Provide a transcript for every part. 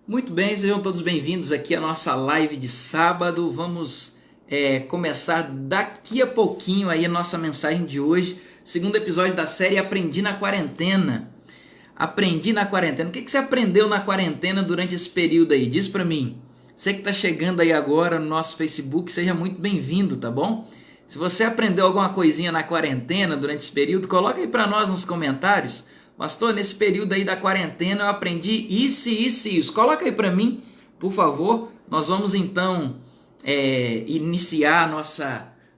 Muito bem, sejam todos bem-vindos aqui à nossa live de sábado. Vamos começar daqui a pouquinho aí a nossa mensagem de hoje, segundo episódio da série Aprendi na Quarentena. Aprendi na quarentena. O que você aprendeu na quarentena durante esse período aí? Diz pra mim. Você que está chegando aí agora no nosso Facebook, seja muito bem-vindo, tá bom? Se você aprendeu alguma coisinha na quarentena durante esse período, coloca aí pra nós nos comentários. Pastor, nesse período aí da quarentena eu aprendi isso, isso e isso. Coloca aí para mim, por favor. Nós vamos então iniciar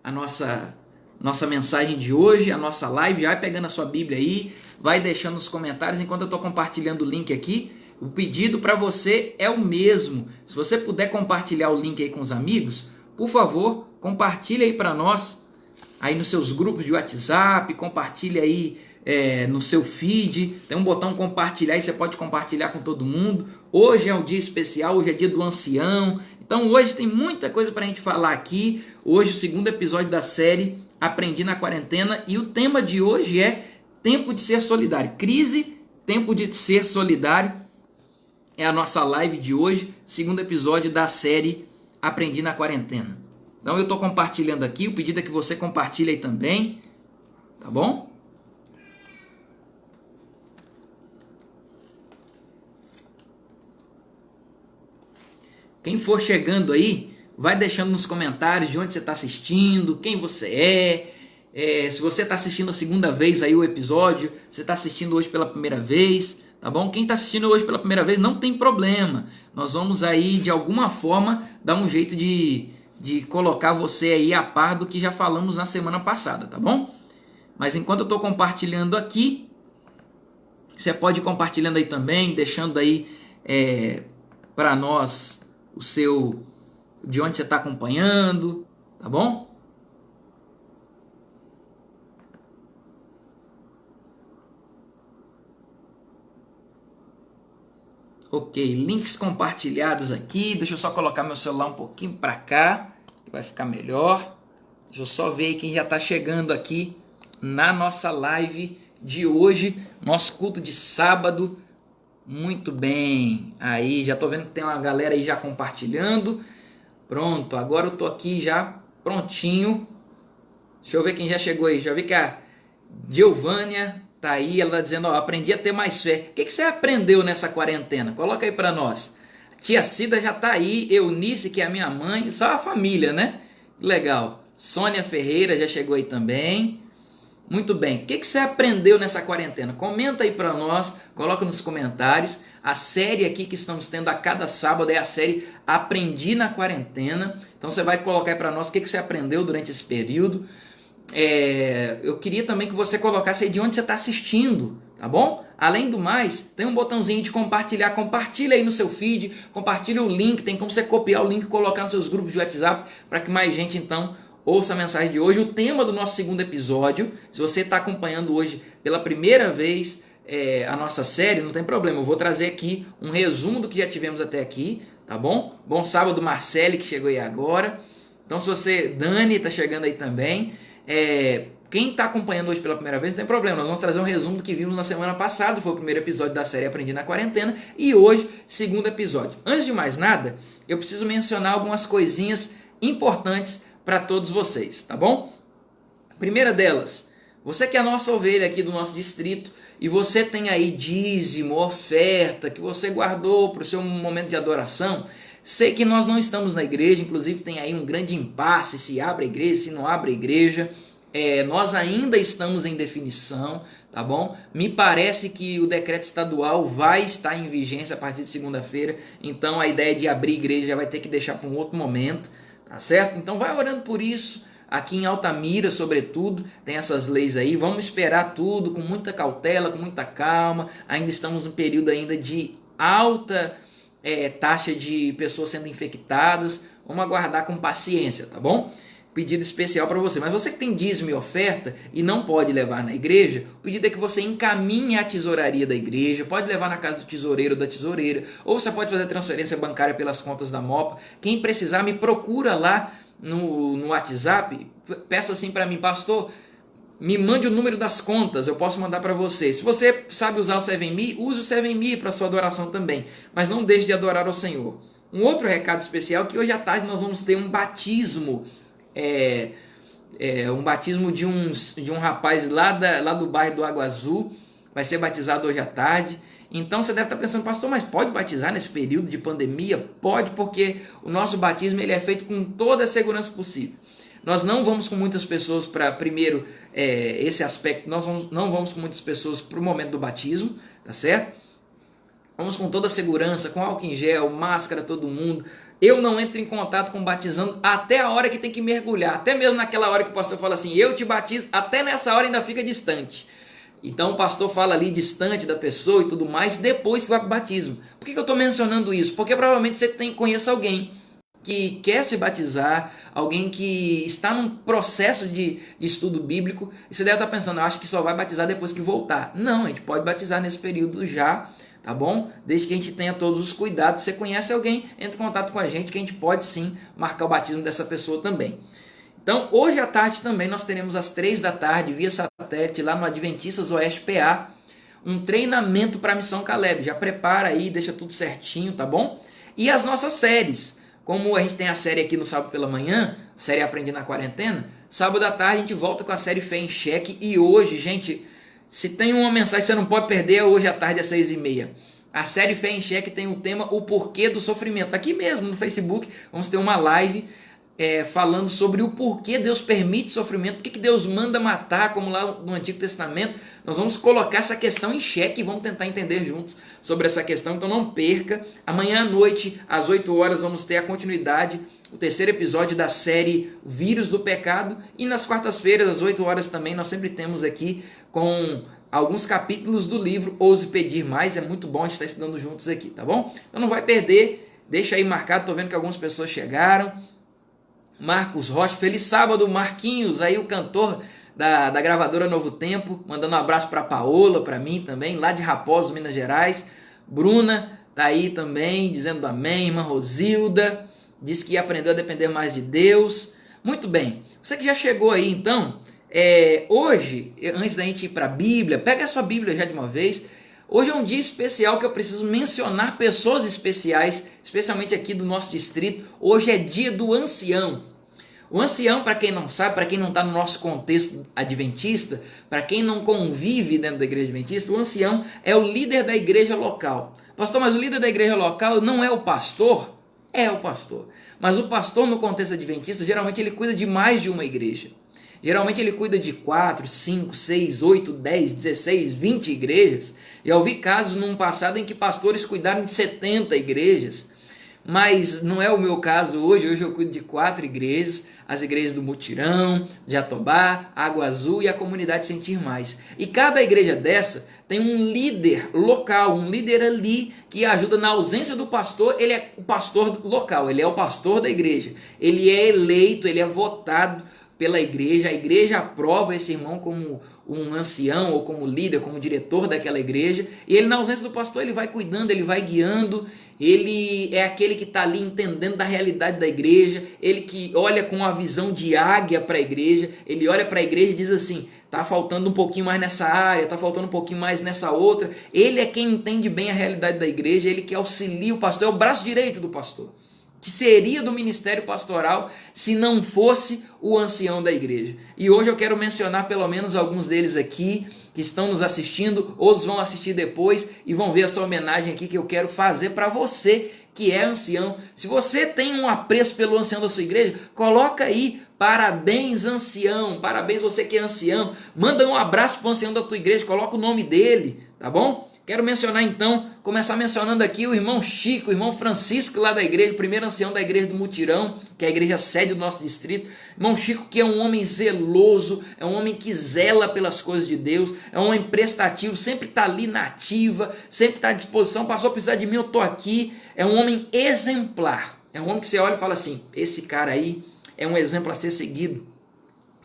a nossa mensagem de hoje, a nossa live. Já vai pegando a sua Bíblia aí, vai deixando nos comentários enquanto eu estou compartilhando o link aqui. O pedido para você é o mesmo. Se você puder compartilhar o link aí com os amigos, por favor, compartilha aí para nós, aí nos seus grupos de WhatsApp, compartilha aí no seu feed, tem um botão compartilhar e você pode compartilhar com todo mundo. Hoje é um dia especial, hoje é dia do ancião, então hoje tem muita coisa para a gente falar aqui. Hoje o segundo episódio da série Aprendi na Quarentena e o tema de hoje é tempo de ser solidário. Crise, tempo de ser solidário é a nossa live de hoje, segundo episódio da série Aprendi na Quarentena. Então eu estou compartilhando aqui, o pedido é que você compartilhe aí também, tá bom? Quem for chegando aí, vai deixando nos comentários de onde você está assistindo, quem você é, se você está assistindo a segunda vez aí o episódio, você está assistindo hoje pela primeira vez, tá bom? Quem está assistindo hoje pela primeira vez, não tem problema. Nós vamos aí, de alguma forma, dar um jeito de colocar você aí a par do que já falamos na semana passada, tá bom? Mas enquanto eu estou compartilhando aqui, você pode ir compartilhando aí também, deixando aí para nós de onde você está acompanhando, tá bom? Ok, links compartilhados aqui. Deixa eu só colocar meu celular um pouquinho para cá, que vai ficar melhor. Deixa eu só ver aí quem já está chegando aqui na nossa live de hoje, nosso culto de sábado. Muito bem, aí já tô vendo que tem uma galera aí já compartilhando. Pronto, agora eu tô aqui já prontinho. Deixa eu ver quem já chegou aí. Já vi que a Giovânia tá aí, ela tá dizendo, ó, aprendi a ter mais fé. O que você aprendeu nessa quarentena? Coloca aí pra nós. Tia Cida já tá aí, Eunice, que é a minha mãe, só a família, né? Legal. Sônia Ferreira já chegou aí também. Muito bem, o que você aprendeu nessa quarentena? Comenta aí para nós, coloca nos comentários. A série aqui que estamos tendo a cada sábado é a série Aprendi na Quarentena. Então você vai colocar aí para nós o que você aprendeu durante esse período. Eu queria também que você colocasse aí de onde você está assistindo, tá bom? Além do mais, tem um botãozinho de compartilhar. Compartilha aí no seu feed, compartilha o link. Tem como você copiar o link e colocar nos seus grupos de WhatsApp para que mais gente então ouça a mensagem de hoje. O tema do nosso segundo episódio, se você está acompanhando hoje pela primeira vez a nossa série, não tem problema, eu vou trazer aqui um resumo do que já tivemos até aqui, tá bom? Bom sábado, Marcele, que chegou aí agora. Então, se você, Dani, está chegando aí também. Quem está acompanhando hoje pela primeira vez, não tem problema, nós vamos trazer um resumo do que vimos na semana passada, foi o primeiro episódio da série Aprendi na Quarentena, e hoje, segundo episódio. Antes de mais nada, eu preciso mencionar algumas coisinhas importantes para todos vocês, tá bom? Primeira delas, você que é a nossa ovelha aqui do nosso distrito e você tem aí dízimo, oferta que você guardou para o seu momento de adoração. Sei que nós não estamos na igreja, inclusive tem aí um grande impasse, se abre a igreja, se não abre a igreja. Nós ainda estamos em definição, tá bom? Me parece que o decreto estadual vai estar em vigência a partir de segunda-feira, então a ideia de abrir igreja vai ter que deixar para um outro momento. Tá certo? Então vai orando por isso. Aqui em Altamira, sobretudo, tem essas leis aí. Vamos esperar tudo com muita cautela, com muita calma. Ainda estamos no período ainda de alta taxa de pessoas sendo infectadas. Vamos aguardar com paciência, tá bom? Pedido especial para você. Mas você que tem dízimo e oferta e não pode levar na igreja, o pedido é que você encaminhe a tesouraria da igreja. Pode levar na casa do tesoureiro ou da tesoureira. Ou você pode fazer transferência bancária pelas contas da Mopa. Quem precisar, me procura lá no WhatsApp. Peça assim para mim, pastor, me mande o número das contas, eu posso mandar para você. Se você sabe usar o 7Me, use o 7Me para sua adoração também, mas não deixe de adorar ao Senhor. Um outro recado especial é que hoje à tarde nós vamos ter um batismo, um batismo de um rapaz lá do bairro do Água Azul, vai ser batizado hoje à tarde. Então você deve estar pensando, pastor, mas pode batizar nesse período de pandemia? Pode, porque o nosso batismo ele é feito com toda a segurança possível. Nós não vamos com muitas pessoas para, primeiro, esse aspecto, nós não vamos com muitas pessoas para o momento do batismo, tá certo? Vamos com toda a segurança, com álcool em gel, máscara, todo mundo. Eu não entro em contato com o batizando até a hora que tem que mergulhar. Até mesmo naquela hora que o pastor fala assim, eu te batizo, até nessa hora ainda fica distante. Então o pastor fala ali distante da pessoa e tudo mais, depois que vai para o batismo. Por que eu estou mencionando isso? Porque provavelmente você conhece alguém que quer se batizar, alguém que está num processo de estudo bíblico, e você deve estar pensando, eu acho que só vai batizar depois que voltar. Não, a gente pode batizar nesse período já, tá bom? Desde que a gente tenha todos os cuidados. Se você conhece alguém, entre em contato com a gente, que a gente pode sim marcar o batismo dessa pessoa também. Então, hoje à tarde também nós teremos às 3 da tarde, via satélite, lá no Adventistas Oeste PA, um treinamento para a Missão Caleb. Já prepara aí, deixa tudo certinho, tá bom? E as nossas séries. Como a gente tem a série aqui no sábado pela manhã, série Aprendi na Quarentena, sábado à tarde a gente volta com a série Fé em Cheque. E hoje, gente, se tem uma mensagem que você não pode perder, é hoje à tarde às 6h30. A série Fé em Cheque tem o tema O Porquê do Sofrimento. Aqui mesmo no Facebook vamos ter uma live falando sobre o porquê Deus permite sofrimento, o que Deus manda matar, como lá no Antigo Testamento. Nós vamos colocar essa questão em xeque e vamos tentar entender juntos sobre essa questão, então não perca. Amanhã à noite, às 8 horas, vamos ter a continuidade, o terceiro episódio da série Vírus do Pecado, e nas quartas-feiras, às 8 horas também, nós sempre temos aqui com alguns capítulos do livro Ouse Pedir Mais. É muito bom a gente estar estudando juntos aqui, tá bom? Então não vai perder, deixa aí marcado, tô vendo que algumas pessoas chegaram. Marcos Rocha, feliz sábado. Marquinhos, aí o cantor da gravadora Novo Tempo, mandando um abraço para Paola, para mim também, lá de Raposo, Minas Gerais. Bruna tá aí também, dizendo amém. Irmã Rosilda, diz que aprendeu a depender mais de Deus. Muito bem, você que já chegou aí então, hoje, antes da gente ir para a Bíblia, pega a sua Bíblia já de uma vez. Hoje é um dia especial que eu preciso mencionar pessoas especiais, especialmente aqui do nosso distrito. Hoje é dia do ancião. O ancião, para quem não sabe, para quem não está no nosso contexto adventista, para quem não convive dentro da igreja adventista, o ancião é o líder da igreja local. Pastor, mas o líder da igreja local não é o pastor? É o pastor. Mas o pastor no contexto adventista, geralmente ele cuida de mais de uma igreja. Geralmente ele cuida de 4, 5, 6, 8, 10, 16, 20 igrejas. Já ouvi casos num passado em que pastores cuidaram de 70 igrejas. Mas não é o meu caso hoje. Hoje eu cuido de 4 igrejas. As igrejas do Mutirão, Jatobá, Água Azul e a Comunidade Sentir Mais. E cada igreja dessa tem um líder local, um líder ali que ajuda na ausência do pastor. Ele é o pastor local, ele é o pastor da igreja. Ele é eleito, ele é votado pela igreja. A igreja aprova esse irmão como um ancião ou como líder, como diretor daquela igreja, e ele na ausência do pastor ele vai cuidando, ele vai guiando, ele é aquele que está ali entendendo da realidade da igreja, ele que olha com uma visão de águia para a igreja, ele olha para a igreja e diz assim, tá faltando um pouquinho mais nessa área, tá faltando um pouquinho mais nessa outra. Ele é quem entende bem a realidade da igreja, ele que auxilia o pastor, é o braço direito do pastor, que seria do ministério pastoral se não fosse o ancião da igreja. E hoje eu quero mencionar pelo menos alguns deles aqui, que estão nos assistindo, outros vão assistir depois e vão ver essa homenagem aqui que eu quero fazer para você que é ancião. Se você tem um apreço pelo ancião da sua igreja, coloca aí, parabéns ancião, parabéns você que é ancião, manda um abraço para o ancião da tua igreja, coloca o nome dele, tá bom? Quero mencionar então, começar mencionando aqui o irmão Chico, o irmão Francisco lá da igreja, o primeiro ancião da igreja do Mutirão, que é a igreja sede do nosso distrito. Irmão Chico que é um homem zeloso, é um homem que zela pelas coisas de Deus, é um homem prestativo, sempre está ali na ativa, sempre está à disposição, passou a precisar de mim, eu estou aqui. É um homem exemplar, é um homem que você olha e fala assim, esse cara aí é um exemplo a ser seguido.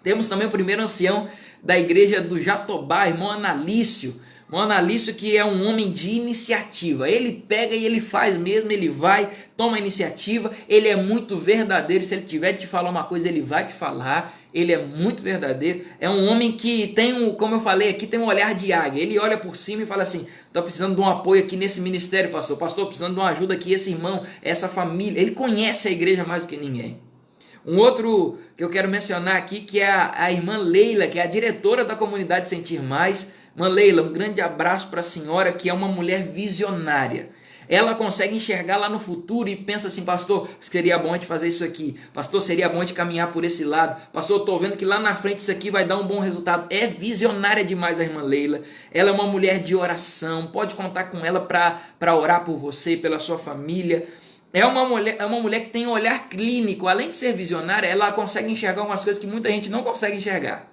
Temos também o primeiro ancião da igreja do Jatobá, irmão Analício. Um Analício que é um homem de iniciativa, ele pega e ele faz mesmo, ele vai, toma a iniciativa, ele é muito verdadeiro, se ele tiver de te falar uma coisa, ele vai te falar, ele é muito verdadeiro, é um homem que tem, como eu falei aqui, tem um olhar de águia. Ele olha por cima e fala assim: estou precisando de um apoio aqui nesse ministério, pastor, precisando de uma ajuda aqui, esse irmão, essa família. Ele conhece a igreja mais do que ninguém. Um outro que eu quero mencionar aqui, que é a irmã Leila, que é a diretora da comunidade Sentir Mais. Irmã Leila, um grande abraço para a senhora, que é uma mulher visionária. Ela consegue enxergar lá no futuro e pensa assim: pastor, seria bom a gente fazer isso aqui. Pastor, seria bom a gente caminhar por esse lado. Pastor, eu estou vendo que lá na frente isso aqui vai dar um bom resultado. É visionária demais a irmã Leila. Ela é uma mulher de oração. Pode contar com ela para orar por você, pela sua família. É uma mulher que tem um olhar clínico. Além de ser visionária, ela consegue enxergar algumas coisas que muita gente não consegue enxergar.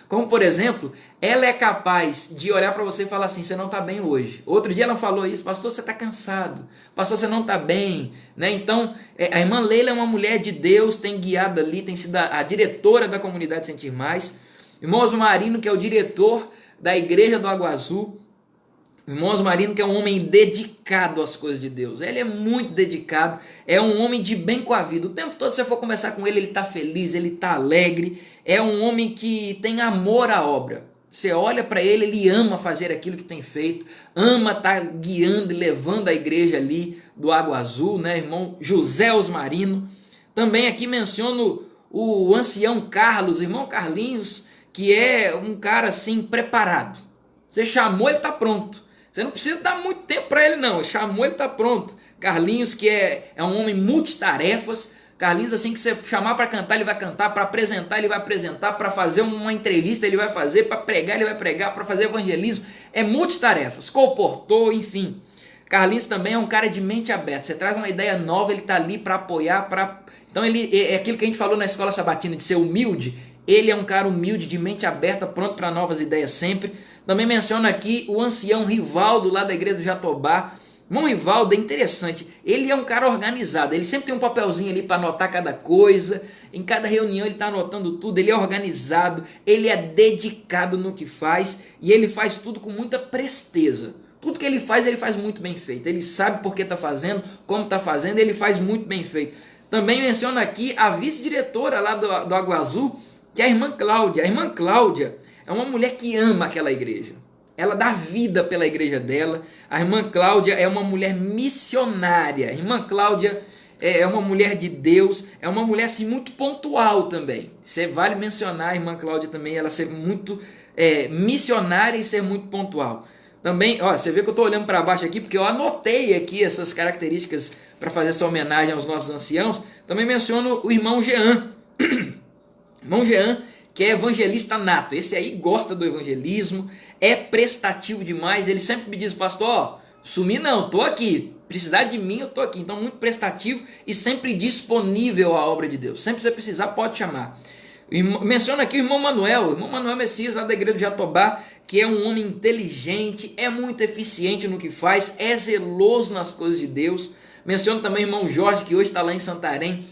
Como, por exemplo, ela é capaz de olhar para você e falar assim: você não está bem hoje. Outro dia ela falou isso: pastor, você está cansado. Pastor, você não está bem. Né? Então, a irmã Leila é uma mulher de Deus, tem guiado ali, tem sido a diretora da comunidade Sentir Mais. Irmão Osmarino, que é o diretor da igreja do Água Azul. Irmão Osmarino, que é um homem dedicado às coisas de Deus. Ele é muito dedicado, é um homem de bem com a vida. O tempo todo, se você for conversar com ele, ele está feliz, ele está alegre. É um homem que tem amor à obra. Você olha para ele, ele ama fazer aquilo que tem feito, ama estar guiando e levando a igreja ali do Água Azul, né? Irmão José Osmarino. Também aqui menciono o ancião Carlos, irmão Carlinhos, que é um cara assim preparado. Você chamou, ele está pronto. Você não precisa dar muito tempo para ele, não. Chamou, ele está pronto. Carlinhos, que é um homem multitarefas. Carlinhos, assim, que você chamar para cantar, ele vai cantar. Para apresentar, ele vai apresentar. Para fazer uma entrevista, ele vai fazer. Para pregar, ele vai pregar. Para fazer evangelismo. É multitarefas. Comportou, enfim. Carlinhos também é um cara de mente aberta. Você traz uma ideia nova, ele está ali para apoiar. Então, ele é aquilo que a gente falou na escola sabatina, de ser humilde. Ele é um cara humilde, de mente aberta, pronto para novas ideias sempre. Também menciono aqui o ancião Rivaldo, lá da igreja do Jatobá. Irmão Rivaldo é interessante, ele é um cara organizado, ele sempre tem um papelzinho ali para anotar cada coisa, em cada reunião ele está anotando tudo, ele é organizado, ele é dedicado no que faz e ele faz tudo com muita presteza. Tudo que ele faz muito bem feito, ele sabe por que está fazendo, como está fazendo, ele faz muito bem feito. Também menciono aqui a vice-diretora lá do Água Azul, que é a irmã Cláudia. A irmã Cláudia é uma mulher que ama aquela igreja. Ela dá vida pela igreja dela. A irmã Cláudia é uma mulher missionária. A irmã Cláudia é uma mulher de Deus. É uma mulher assim, muito pontual também. Você vale mencionar a irmã Cláudia também. Ela ser muito missionária e ser muito pontual. Também, ó, você vê que eu estou olhando para baixo aqui, porque eu anotei aqui essas características para fazer essa homenagem aos nossos anciãos. Também menciono o irmão Jean. Irmão Jean, que é evangelista nato. Esse aí gosta do evangelismo, é prestativo demais. Ele sempre me diz: pastor, ó, sumi não, tô aqui. Precisar de mim, eu tô aqui. Então, muito prestativo e sempre disponível à obra de Deus. Sempre que você precisar, pode chamar. Menciona aqui o irmão Manuel Messias, lá da igreja de Jatobá, que é um homem inteligente, é muito eficiente no que faz, é zeloso nas coisas de Deus. Menciono também o irmão Jorge, que hoje está lá em Santarém,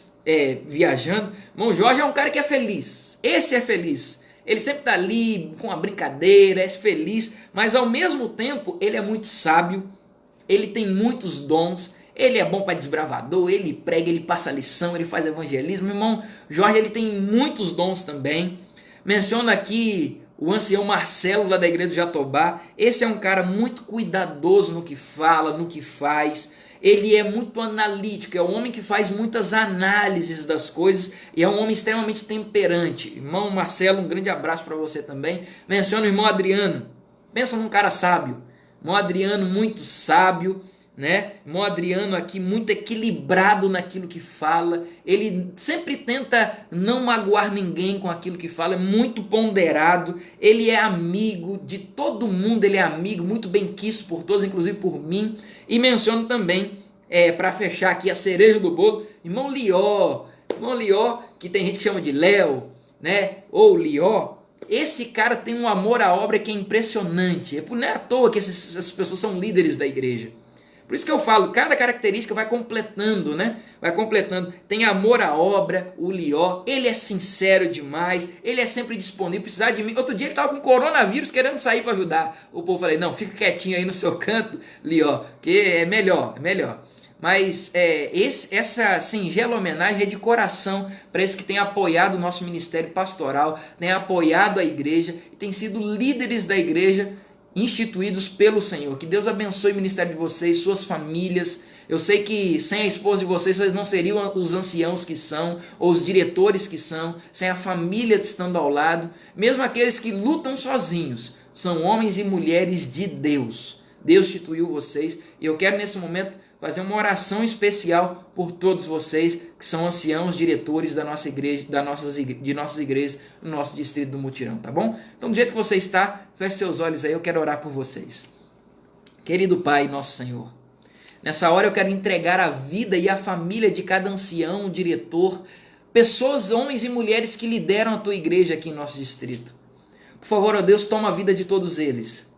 viajando. Irmão Jorge é um cara que é feliz. Esse é feliz. Ele sempre está ali com uma brincadeira, é feliz, mas ao mesmo tempo ele é muito sábio, ele tem muitos dons, ele é bom para desbravador, ele prega, ele passa lição, ele faz evangelismo. Meu irmão Jorge, ele tem muitos dons também. Menciono aqui o ancião Marcelo, lá da igreja do Jatobá. Esse é um cara muito cuidadoso no que fala, no que faz. Ele é muito analítico, é um homem que faz muitas análises das coisas e é um homem extremamente temperante. Irmão Marcelo, um grande abraço para você também. Menciono o irmão Adriano. Pensa num cara sábio. Irmão Adriano, muito sábio, né? Irmão Adriano aqui muito equilibrado naquilo que fala. Ele sempre tenta não magoar ninguém com aquilo que fala, é muito ponderado. Ele é amigo de todo mundo, ele é amigo, muito bem quisto por todos, inclusive por mim. E menciono também, para fechar aqui a cereja do bolo, irmão Lió, que tem gente que chama de Léo, né? Ou Lió. Esse cara tem um amor à obra que é impressionante. Não é à toa que essas pessoas são líderes da igreja. Por isso que eu falo, cada característica vai completando, né? Vai completando. Tem amor à obra, o Lió, ele é sincero demais, ele é sempre disponível, precisar de mim. Outro dia ele estava com coronavírus querendo sair para ajudar. O povo falei: não, fica quietinho aí no seu canto, Lió, que é melhor. Mas essa singela homenagem é de coração para esses que têm apoiado o nosso ministério pastoral, têm apoiado a igreja e têm sido líderes da igreja instituídos pelo Senhor. Que Deus abençoe o ministério de vocês, suas famílias. Eu sei que sem a esposa de vocês não seriam os anciãos que são, ou os diretores que são, sem a família estando ao lado. Mesmo aqueles que lutam sozinhos, são homens e mulheres de Deus. Deus instituiu vocês e eu quero nesse momento fazer uma oração especial por todos vocês que são anciãos, diretores da nossa igreja, de nossas igrejas, no nosso distrito do Mutirão, tá bom? Então, do jeito que você está, feche seus olhos aí, eu quero orar por vocês. Querido Pai, nosso Senhor, nessa hora eu quero entregar a vida e a família de cada ancião, diretor, pessoas, homens e mulheres que lideram a tua igreja aqui em nosso distrito. Por favor, ó Deus, toma a vida de todos eles.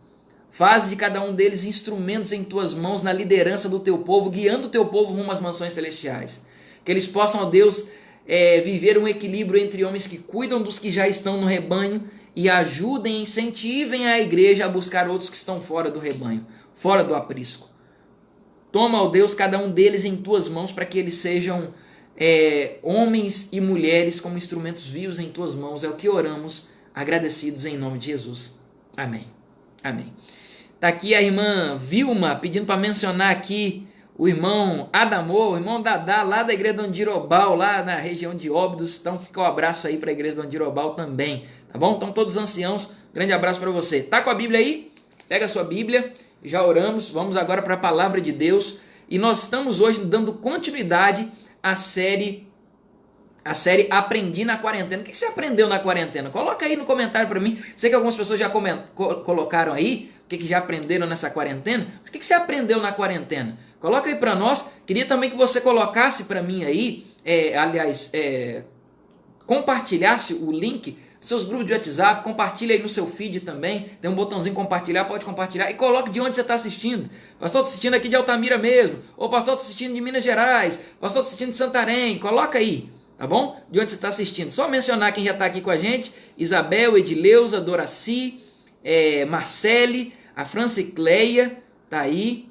Faz de cada um deles instrumentos em tuas mãos na liderança do teu povo, guiando o teu povo rumo às mansões celestiais. Que eles possam, ó Deus, viver um equilíbrio entre homens que cuidam dos que já estão no rebanho e ajudem, incentivem a igreja a buscar outros que estão fora do rebanho, fora do aprisco. Toma, ó Deus, cada um deles em tuas mãos para que eles sejam homens e mulheres como instrumentos vivos em tuas mãos. É o que oramos, agradecidos em nome de Jesus. Amém. Amém. Tá aqui a irmã Vilma pedindo para mencionar aqui o irmão Adamor, o irmão Dadá, lá da igreja do Andirobal, lá na região de Óbidos. Então fica um abraço aí para a igreja do Andirobal também, tá bom? Então todos os anciãos, grande abraço para você. Tá com a Bíblia aí? Pega a sua Bíblia, já oramos, vamos agora para a palavra de Deus. E nós estamos hoje dando continuidade à série Aprendi na Quarentena. O que você aprendeu na quarentena? Coloca aí no comentário para mim. Sei que algumas pessoas já colocaram aí o que já aprenderam nessa quarentena. Mas o que você aprendeu na quarentena? Coloca aí para nós. Queria também que você colocasse para mim aí, compartilhasse o link dos seus grupos de WhatsApp, compartilha aí no seu feed também. Tem um botãozinho compartilhar, pode compartilhar. E coloque de onde você está assistindo. Pastor, estou assistindo aqui de Altamira mesmo. Ou pastor, estou assistindo de Minas Gerais. Pastor, estou assistindo de Santarém. Coloca aí. Tá bom? De onde você está assistindo. Só mencionar quem já está aqui com a gente. Isabel, Edileuza, Doraci, Marcele, a Francicleia, tá aí.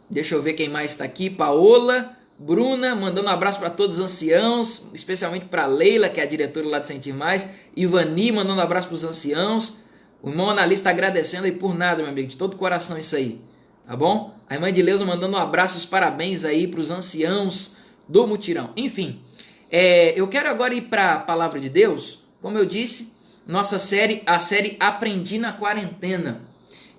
Deixa eu ver quem mais está aqui. Paola, Bruna, mandando um abraço para todos os anciãos, especialmente para Leila, que é a diretora lá de Sentir Mais. Ivani, mandando um abraço para os anciãos. O irmão analista agradecendo aí por nada, meu amigo, de todo o coração isso aí. Tá bom? A irmã Edileuza mandando um abraço, os parabéns aí para os anciãos do Mutirão. Enfim, eu quero agora ir para a palavra de Deus. Como eu disse, a série Aprendi na Quarentena.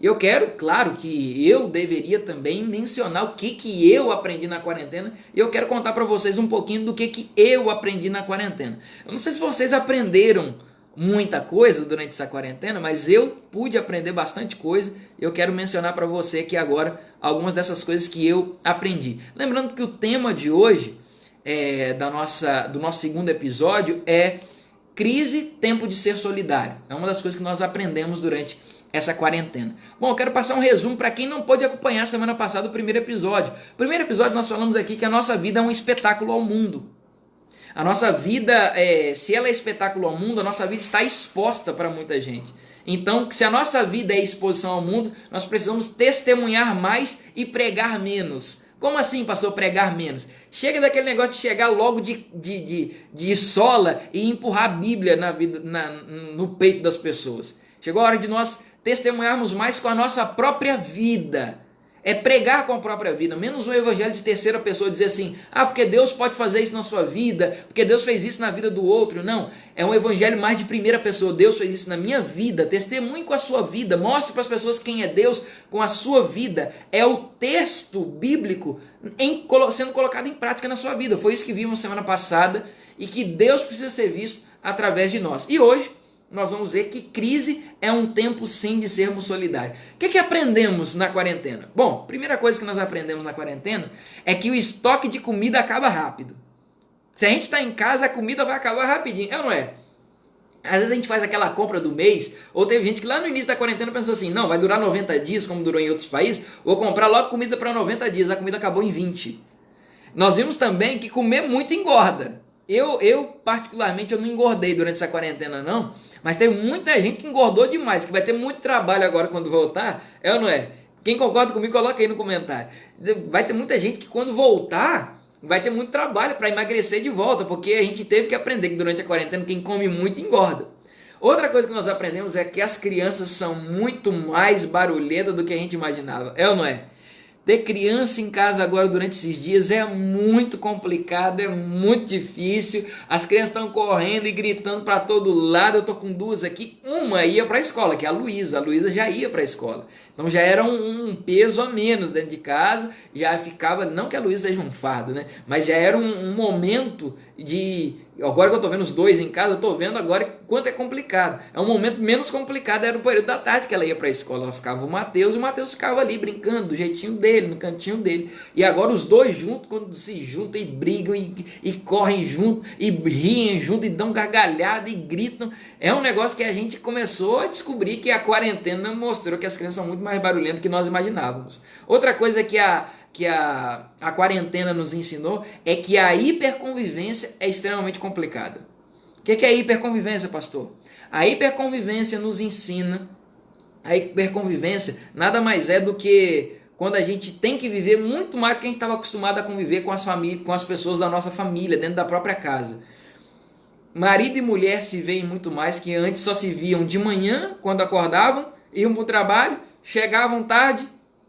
Eu quero, claro, que eu deveria também mencionar o que eu aprendi na quarentena. E eu quero contar para vocês um pouquinho do que eu aprendi na quarentena. Eu não sei se vocês aprenderam muita coisa durante essa quarentena, mas eu pude aprender bastante coisa. Eu quero mencionar para você aqui agora algumas dessas coisas que eu aprendi. Lembrando que o tema de hoje, do nosso segundo episódio, é crise, tempo de ser solidário. É uma das coisas que nós aprendemos durante essa quarentena. Bom, eu quero passar um resumo para quem não pôde acompanhar semana passada o primeiro episódio. No primeiro episódio nós falamos aqui que a nossa vida é um espetáculo ao mundo. A nossa vida, se ela é espetáculo ao mundo, a nossa vida está exposta para muita gente. Então, se a nossa vida é exposição ao mundo, nós precisamos testemunhar mais e pregar menos. Como assim, pastor, pregar menos? Chega daquele negócio de chegar logo de sola e empurrar a Bíblia no peito das pessoas. Chegou a hora de nós testemunharmos mais com a nossa própria vida. É pregar com a própria vida, menos um evangelho de terceira pessoa, dizer assim, porque Deus pode fazer isso na sua vida, porque Deus fez isso na vida do outro. Não, é um evangelho mais de primeira pessoa. Deus fez isso na minha vida, testemunhe com a sua vida, mostre para as pessoas quem é Deus com a sua vida. É o texto bíblico sendo colocado em prática na sua vida. Foi isso que vimos semana passada e que Deus precisa ser visto através de nós. E hoje nós vamos ver que crise é um tempo sim de sermos solidários. O que aprendemos na quarentena? Bom, primeira coisa que nós aprendemos na quarentena é que o estoque de comida acaba rápido. Se a gente está em casa, a comida vai acabar rapidinho, é ou não é? Às vezes a gente faz aquela compra do mês, ou teve gente que lá no início da quarentena pensou assim, não, vai durar 90 dias, como durou em outros países, vou comprar logo comida para 90 dias, a comida acabou em 20. Nós vimos também que comer muito engorda. Eu particularmente, eu não engordei durante essa quarentena não, mas tem muita gente que engordou demais, que vai ter muito trabalho agora quando voltar, é ou não é? Quem concorda comigo, coloca aí no comentário. Vai ter muita gente que quando voltar, vai ter muito trabalho para emagrecer de volta, porque a gente teve que aprender que durante a quarentena quem come muito engorda. Outra coisa que nós aprendemos é que as crianças são muito mais barulhentas do que a gente imaginava. É ou não é? Ter criança em casa agora durante esses dias é muito complicado, é muito difícil. As crianças estão correndo e gritando para todo lado. Eu tô com duas aqui. Uma ia para a escola, que é a Luísa. A Luísa já ia para a escola. Então já era um peso a menos dentro de casa. Já ficava, não que a Luísa seja um fardo, né? Mas já era um momento de... Agora que eu tô vendo os dois em casa, eu tô vendo agora quanto é complicado. É um momento menos complicado, era o período da tarde que ela ia para a escola. Ela ficava o Matheus, e o Matheus ficava ali brincando do jeitinho dele, no cantinho dele. E agora os dois juntos, quando se juntam e brigam e correm junto, e riem junto, e dão gargalhada e gritam. É um negócio que a gente começou a descobrir que a quarentena mostrou que as crianças são muito mais barulhentas do que nós imaginávamos. Outra coisa que a quarentena nos ensinou é que a hiperconvivência é extremamente complicada. O que é hiperconvivência, pastor? A hiperconvivência nos ensina, a hiperconvivência nada mais é do que quando a gente tem que viver muito mais do que a gente estava acostumado a conviver com as pessoas da nossa família, dentro da própria casa. Marido e mulher se veem muito mais, que antes só se viam de manhã, quando acordavam, iam para o trabalho, chegavam tarde,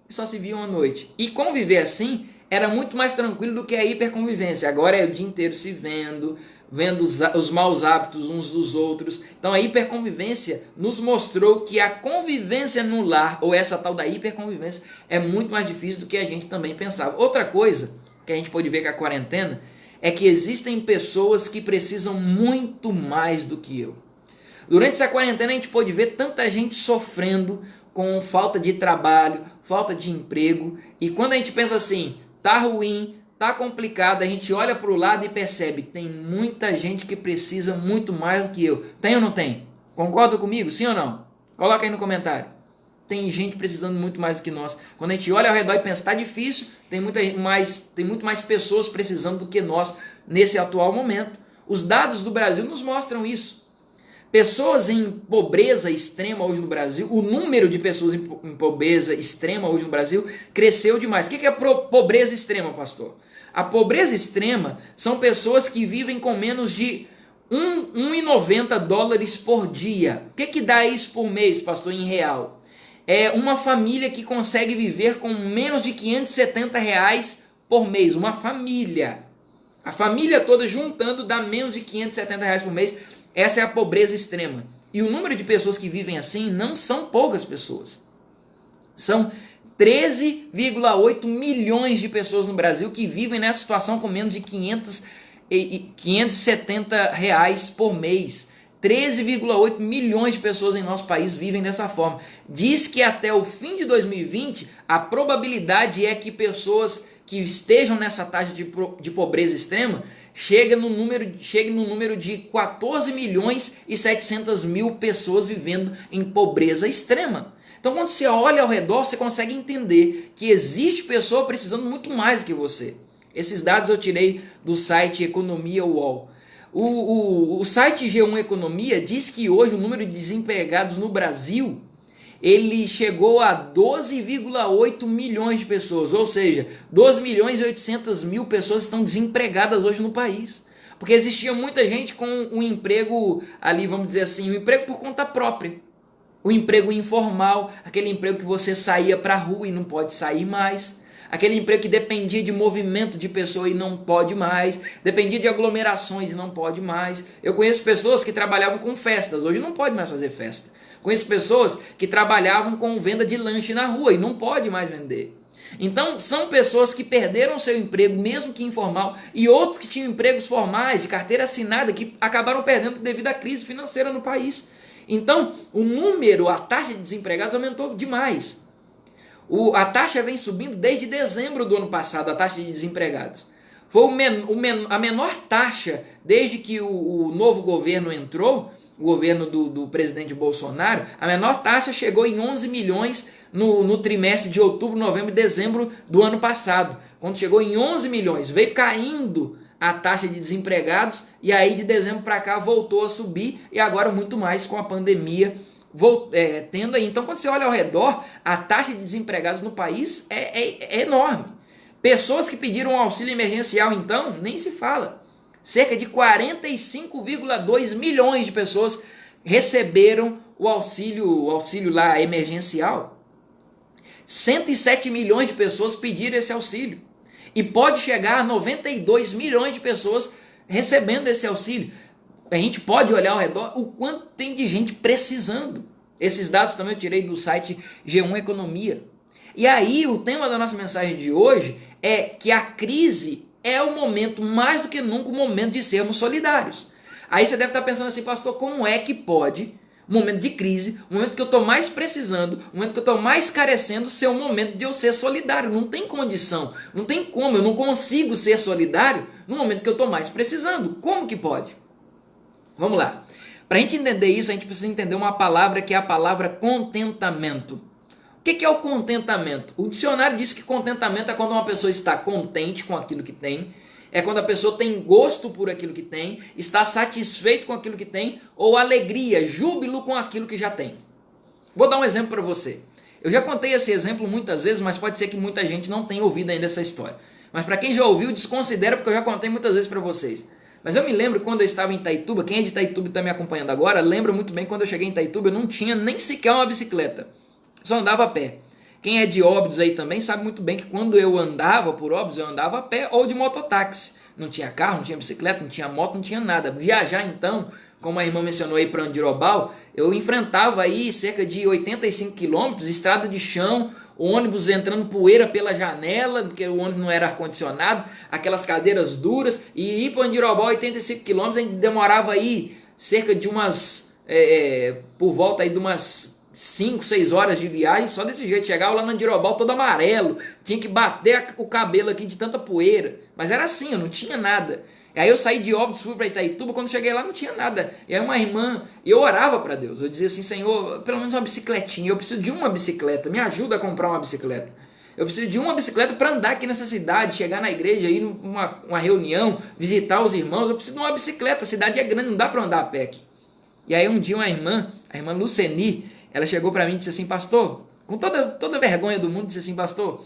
e só se viam à noite. E conviver assim era muito mais tranquilo do que a hiperconvivência. Agora é o dia inteiro se vendo os maus hábitos uns dos outros. Então a hiperconvivência nos mostrou que a convivência no lar, ou essa tal da hiperconvivência, é muito mais difícil do que a gente também pensava. Outra coisa que a gente pode ver com a quarentena é que existem pessoas que precisam muito mais do que eu. Durante essa quarentena a gente pôde ver tanta gente sofrendo com falta de trabalho, falta de emprego. E quando a gente pensa assim, tá ruim, tá complicado, a gente olha para o lado e percebe, tem muita gente que precisa muito mais do que eu. Tem ou não tem? Concorda comigo? Sim ou não? Coloca aí no comentário. Tem gente precisando muito mais do que nós. Quando a gente olha ao redor e pensa, tá difícil, tem muito mais pessoas precisando do que nós nesse atual momento. Os dados do Brasil nos mostram isso. Pessoas em pobreza extrema hoje no Brasil, o número de pessoas em pobreza extrema hoje no Brasil cresceu demais. O que é pobreza extrema, pastor? A pobreza extrema são pessoas que vivem com menos de $1,90 por dia. O que dá isso por mês, pastor, em real? É uma família que consegue viver com menos de R$570 por mês. Uma família. A família toda juntando dá menos de R$570 por mês. Essa é a pobreza extrema. E o número de pessoas que vivem assim não são poucas pessoas. São 13,8 milhões de pessoas no Brasil que vivem nessa situação com menos de R$570 por mês. 13,8 milhões de pessoas em nosso país vivem dessa forma. Diz que até o fim de 2020, a probabilidade é que pessoas que estejam nessa taxa de pobreza extrema chegue no número de 14 milhões e 700 mil pessoas vivendo em pobreza extrema. Então, quando você olha ao redor, você consegue entender que existe pessoa precisando muito mais do que você. Esses dados eu tirei do site Economia UOL. O site G1 Economia diz que hoje o número de desempregados no Brasil ele chegou a 12,8 milhões de pessoas, ou seja, 12 milhões e 800 mil pessoas estão desempregadas hoje no país. Porque existia muita gente com um emprego ali, vamos dizer assim, um emprego por conta própria. O emprego informal, aquele emprego que você saía para a rua e não pode sair mais. Aquele emprego que dependia de movimento de pessoa e não pode mais. Dependia de aglomerações e não pode mais. Eu conheço pessoas que trabalhavam com festas, hoje não pode mais fazer festa. Conheço pessoas que trabalhavam com venda de lanche na rua e não pode mais vender. Então, são pessoas que perderam seu emprego, mesmo que informal, e outros que tinham empregos formais, de carteira assinada, que acabaram perdendo devido à crise financeira no país. Então, a taxa de desempregados aumentou demais. A taxa vem subindo desde dezembro do ano passado, a taxa de desempregados. Foi a menor taxa desde que o novo governo entrou, o governo do presidente Bolsonaro. A menor taxa chegou em 11 milhões no trimestre de outubro, novembro e dezembro do ano passado. Quando chegou em 11 milhões, veio caindo a taxa de desempregados e aí de dezembro para cá voltou a subir e agora muito mais com a pandemia tendo aí. Então, quando você olha ao redor, a taxa de desempregados no país é enorme. Pessoas que pediram auxílio emergencial, então, nem se fala. Cerca de 45,2 milhões de pessoas receberam o auxílio lá emergencial. 107 milhões de pessoas pediram esse auxílio. E pode chegar a 92 milhões de pessoas recebendo esse auxílio. A gente pode olhar ao redor o quanto tem de gente precisando. Esses dados também eu tirei do site G1 Economia. E aí o tema da nossa mensagem de hoje é que a crise é o momento, mais do que nunca, o momento de sermos solidários. Aí você deve estar pensando assim, pastor, como é que pode, momento de crise, o momento que eu estou mais precisando, o momento que eu estou mais carecendo, ser o momento de eu ser solidário? Não tem condição, não tem como, eu não consigo ser solidário no momento que eu estou mais precisando. Como que pode? Vamos lá. Para a gente entender isso, a gente precisa entender uma palavra que é a palavra contentamento. O que é o contentamento? O dicionário diz que contentamento é quando uma pessoa está contente com aquilo que tem, é quando a pessoa tem gosto por aquilo que tem, está satisfeito com aquilo que tem, ou alegria, júbilo com aquilo que já tem. Vou dar um exemplo para você. Eu já contei esse exemplo muitas vezes, mas pode ser que muita gente não tenha ouvido ainda essa história. Mas para quem já ouviu, desconsidera, porque eu já contei muitas vezes para vocês. Mas eu me lembro quando eu estava em Itaituba, quem é de Itaituba e está me acompanhando agora, lembra muito bem quando eu cheguei em Itaituba, eu não tinha nem sequer uma bicicleta, só andava a pé. Quem é de Óbidos aí também sabe muito bem que quando eu andava por Óbidos, eu andava a pé ou de mototáxi. Não tinha carro, não tinha bicicleta, não tinha moto, não tinha nada. Viajar então, como a irmã mencionou aí para Andirobal, eu enfrentava aí cerca de 85 quilômetros, estrada de chão, ônibus entrando poeira pela janela, porque o ônibus não era ar-condicionado, aquelas cadeiras duras, e ir para Andirobal 85 quilômetros, a gente demorava aí cerca de por volta aí de umas 5, 6 horas de viagem, só desse jeito. Chegava lá no Andirobal todo amarelo, tinha que bater o cabelo aqui de tanta poeira, mas era assim, eu não tinha nada. Aí eu saí de Óbidos, fui para Itaituba, quando cheguei lá não tinha nada. E aí uma irmã, eu orava para Deus, eu dizia assim, Senhor, pelo menos uma bicicletinha, eu preciso de uma bicicleta, me ajuda a comprar uma bicicleta. Eu preciso de uma bicicleta para andar aqui nessa cidade, chegar na igreja, ir numa reunião, visitar os irmãos, eu preciso de uma bicicleta, a cidade é grande, não dá para andar a pé aqui. E aí um dia a irmã Luceni, ela chegou para mim e disse assim, pastor, com toda vergonha do mundo, disse assim, pastor,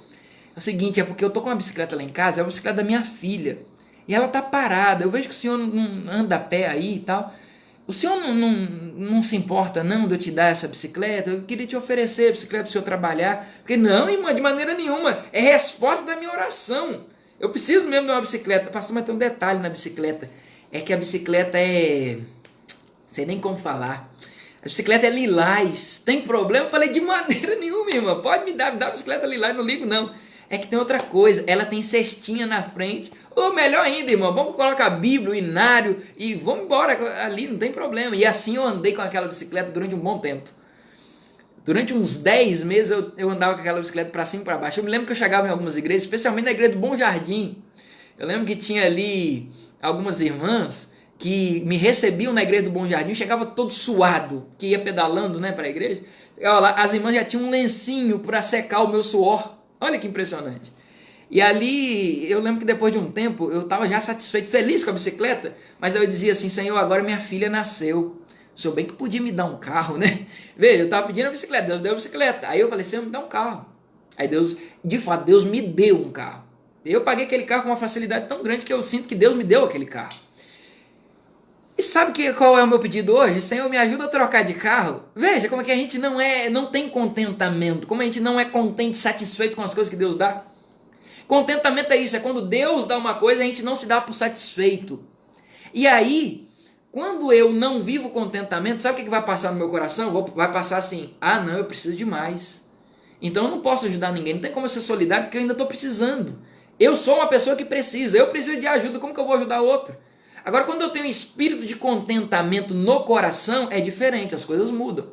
é o seguinte, é porque eu tô com uma bicicleta lá em casa, é uma bicicleta da minha filha. E ela tá parada, eu vejo que o senhor não anda a pé aí e tal. O senhor não se importa não de eu te dar essa bicicleta? Eu queria te oferecer a bicicleta para o senhor trabalhar. Porque não, irmã, de maneira nenhuma. É resposta da minha oração. Eu preciso mesmo de uma bicicleta. Pastor, mas tem um detalhe na bicicleta. É que a bicicleta não sei nem como falar. A bicicleta é lilás. Tem problema? Eu falei, de maneira nenhuma, irmã. Pode me dar a bicicleta lilás, não ligo não. É que tem outra coisa. Ela tem cestinha na frente. Ou melhor ainda, irmão, vamos colocar a Bíblia, o inário e vamos embora ali, não tem problema. E assim eu andei com aquela bicicleta durante um bom tempo. Durante uns 10 meses eu andava com aquela bicicleta para cima e para baixo. Eu me lembro que eu chegava em algumas igrejas, especialmente na igreja do Bom Jardim. Eu lembro que tinha ali algumas irmãs que me recebiam na igreja do Bom Jardim, chegava todo suado, que ia pedalando, né, para a igreja. Chegava lá, as irmãs já tinham um lencinho para secar o meu suor. Olha que impressionante. E ali, eu lembro que depois de um tempo, eu estava já satisfeito, feliz com a bicicleta, mas eu dizia assim, Senhor, agora minha filha nasceu. O Senhor bem que podia me dar um carro, né? Veja, eu estava pedindo a bicicleta, Deus deu a bicicleta. Aí eu falei, Senhor, me dá um carro. Aí Deus, de fato, Deus me deu um carro. Eu paguei aquele carro com uma facilidade tão grande que eu sinto que Deus me deu aquele carro. E sabe qual é o meu pedido hoje? Senhor, me ajuda a trocar de carro. Veja como é que a gente não tem contentamento, como a gente não é contente, satisfeito com as coisas que Deus dá. Contentamento é isso, é quando Deus dá uma coisa, a gente não se dá por satisfeito. E aí, quando eu não vivo contentamento, sabe o que vai passar no meu coração? Vai passar assim, não, eu preciso de mais. Então eu não posso ajudar ninguém, não tem como eu ser solidário porque eu ainda estou precisando. Eu sou uma pessoa que precisa, eu preciso de ajuda, como que eu vou ajudar outro? Agora, quando eu tenho um espírito de contentamento no coração, é diferente, as coisas mudam.